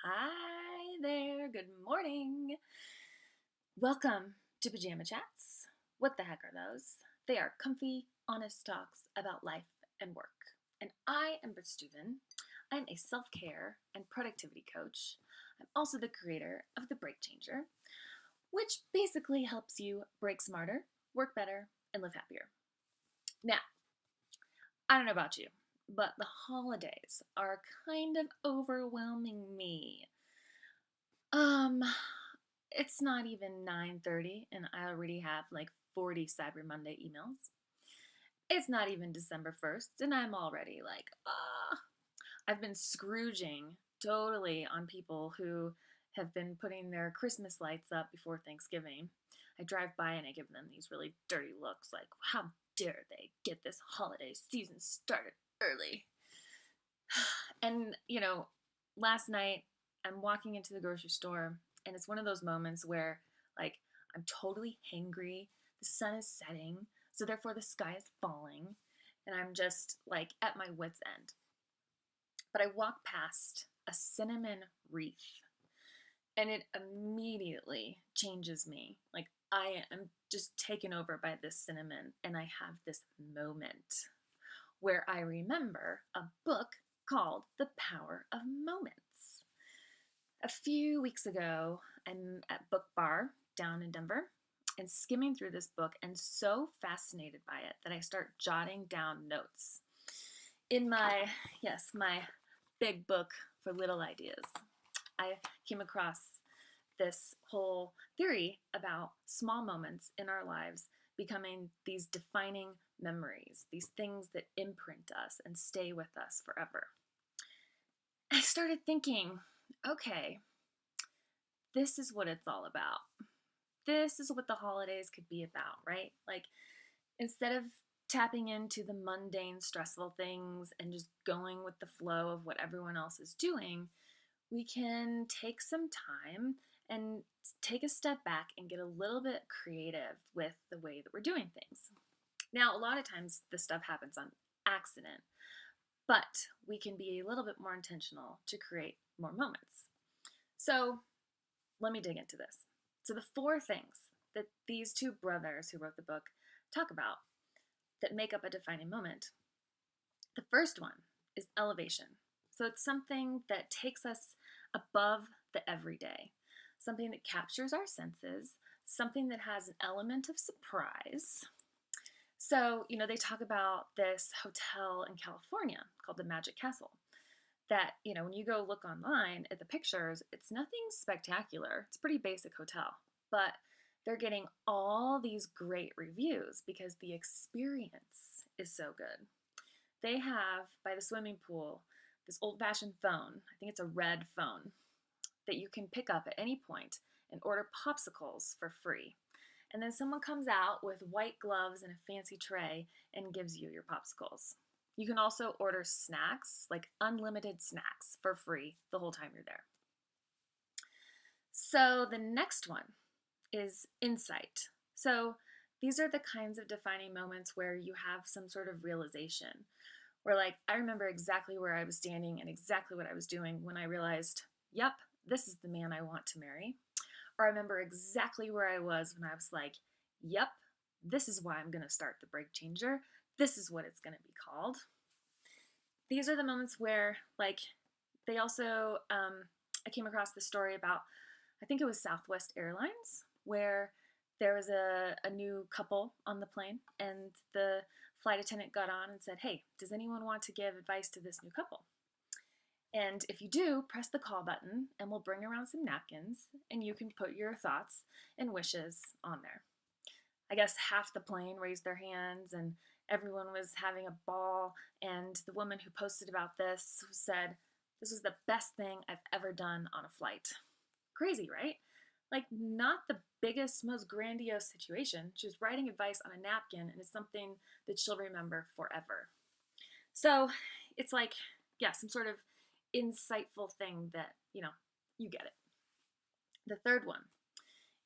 Hi there, good morning. Welcome to Pajama Chats. What the heck are those? They are comfy, honest talks about life and work. And I am Brit Stueven. I'm a self care and productivity coach. I'm also the creator of The Break Changer, which basically helps you break smarter, work better, and live happier. Now, I don't know about you, but the holidays are kind of overwhelming me. Um, it's not even 9:30 and I already have like 40 Cyber Monday emails. It's not even December 1st and I'm already like, ah. I've been scrooging totally on people who have been putting their Christmas lights up before Thanksgiving. I drive by and I give them these really dirty looks like, how dare they get this holiday season started early? And, last night I'm walking into the grocery store and it's one of those moments where, like, I'm totally hangry. The sun is setting, so therefore the sky is falling, and I'm just like at my wits' end. But I walk past a cinnamon wreath and it immediately changes me. Like, I am just taken over by this cinnamon, and I have this moment where I remember a book called The Power of Moments. A few weeks ago, I'm at Book Bar down in Denver and skimming through this book and so fascinated by it that I start jotting down notes in my big book for little ideas. I came across this whole theory about small moments in our lives becoming these defining memories, these things that imprint us and stay with us forever. I started thinking, okay, this is what it's all about. This is what the holidays could be about, right? Like, instead of tapping into the mundane, stressful things and just going with the flow of what everyone else is doing, we can take some time and take a step back and get a little bit creative with the way that we're doing things. Now, a lot of times this stuff happens on accident, but we can be a little bit more intentional to create more moments. So let me dig into this. So the four things that these two brothers who wrote the book talk about that make up a defining moment. The first one is elevation. So it's something that takes us above the everyday, something that captures our senses, something that has an element of surprise. So, they talk about this hotel in California called the Magic Castle that, when you go look online at the pictures, it's nothing spectacular. It's a pretty basic hotel, but they're getting all these great reviews because the experience is so good. They have, by the swimming pool, this old-fashioned phone. I think it's a red phone that you can pick up at any point and order popsicles for free. And then someone comes out with white gloves and a fancy tray and gives you your popsicles. You can also order snacks, like unlimited snacks, for free the whole time you're there. So the next one is insight. So these are the kinds of defining moments where you have some sort of realization, where, like, I remember exactly where I was standing and exactly what I was doing when I realized, yep, this is the man I want to marry. Or I remember exactly where I was when I was like, yep, this is why I'm going to start the Break Changer. This is what it's going to be called. These are the moments where, like, they also, I came across the story about, I think it was Southwest Airlines, where there was a new couple on the plane, and the flight attendant got on and said, hey, does anyone want to give advice to this new couple? And if you do, press the call button and we'll bring around some napkins and you can put your thoughts and wishes on there. I guess half the plane raised their hands and everyone was having a ball, and the woman who posted about this said, this was the best thing I've ever done on a flight. Crazy, right? Like, not the biggest, most grandiose situation. She was writing advice on a napkin, and it's something that she'll remember forever. So it's like, yeah, some sort of insightful thing that, you get it. The third one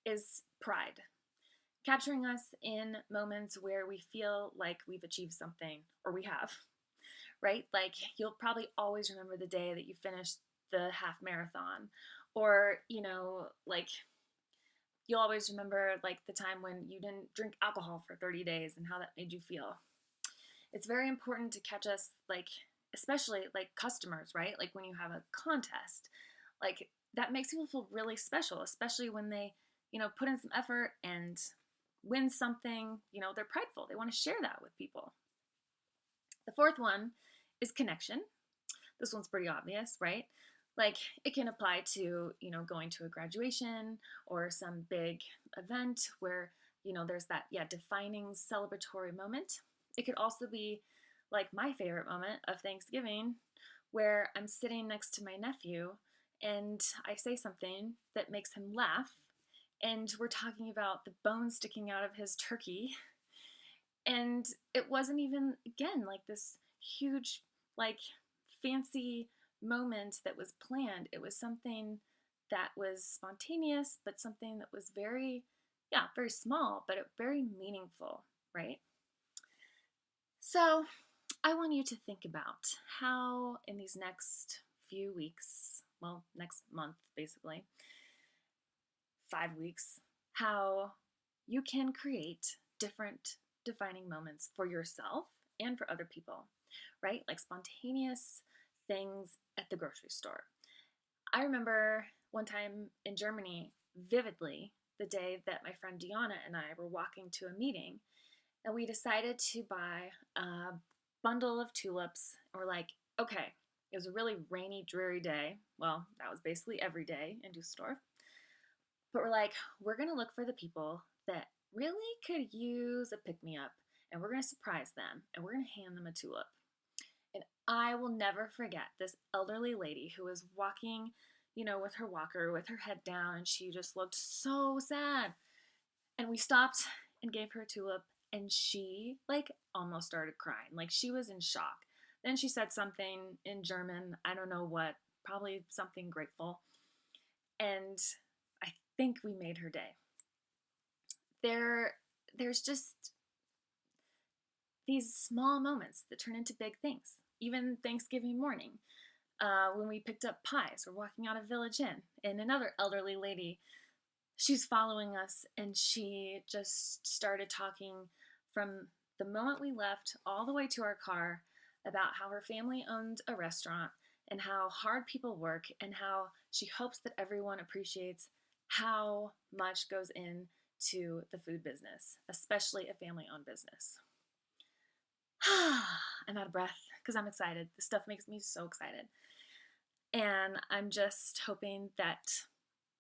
is pride. Capturing us in moments where we feel like we've achieved something, or we have, right? Like, you'll probably always remember the day that you finished the half marathon, or, you know, like you'll always remember like the time when you didn't drink alcohol for 30 days and how that made you feel. It's very important to catch us, like, especially like customers, right? Like when you have a contest, like that makes people feel really special, especially when they, you know, put in some effort and win something, you know, they're prideful. They want to share that with people. The fourth one is connection. This one's pretty obvious, right? Like it can apply to, you know, going to a graduation or some big event where, you know, there's that, yeah, defining celebratory moment. It could also be like my favorite moment of Thanksgiving, where I'm sitting next to my nephew and I say something that makes him laugh. And we're talking about the bone sticking out of his turkey. And it wasn't even, again, like this huge, like fancy moment that was planned. It was something that was spontaneous, but something that was very, yeah, very small, but very meaningful, right? So I want you to think about how in these next few weeks, well, next month, basically, 5 weeks, how you can create different defining moments for yourself and for other people, right? Like spontaneous things at the grocery store. I remember one time in Germany vividly the day that my friend Deanna and I were walking to a meeting, and we decided to buy a bundle of tulips. Or like, okay, it was a really rainy, dreary day. Well, that was basically every day in Dusseldorf. But we're like, we're going to look for the people that really could use a pick me up, and we're going to surprise them, and we're going to hand them a tulip. And I will never forget this elderly lady who was walking, you know, with her walker, with her head down, and she just looked so sad. And we stopped and gave her a tulip, and she, like, almost started crying. Like, she was in shock. Then she said something in German, I don't know what, probably something grateful. And I think we made her day. There's just these small moments that turn into big things. Even Thanksgiving morning, when we picked up pies, we're walking out of Village Inn, and another elderly lady, she's following us, and she just started talking from the moment we left all the way to our car about how her family owned a restaurant and how hard people work and how she hopes that everyone appreciates how much goes into the food business, especially a family-owned business. I'm out of breath because I'm excited. This stuff makes me so excited. And I'm just hoping that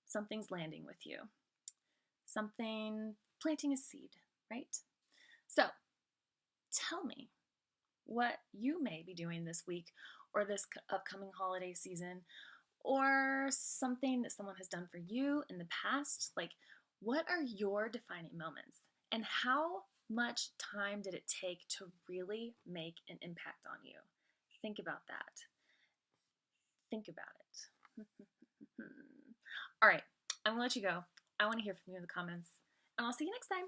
something's landing with you. Something, planting a seed, right? So tell me what you may be doing this week or this upcoming holiday season, or something that someone has done for you in the past. Like, what are your defining moments, and how much time did it take to really make an impact on you? Think about that. Think about it. All right, I'm gonna let you go. I want to hear from you in the comments, and I'll see you next time.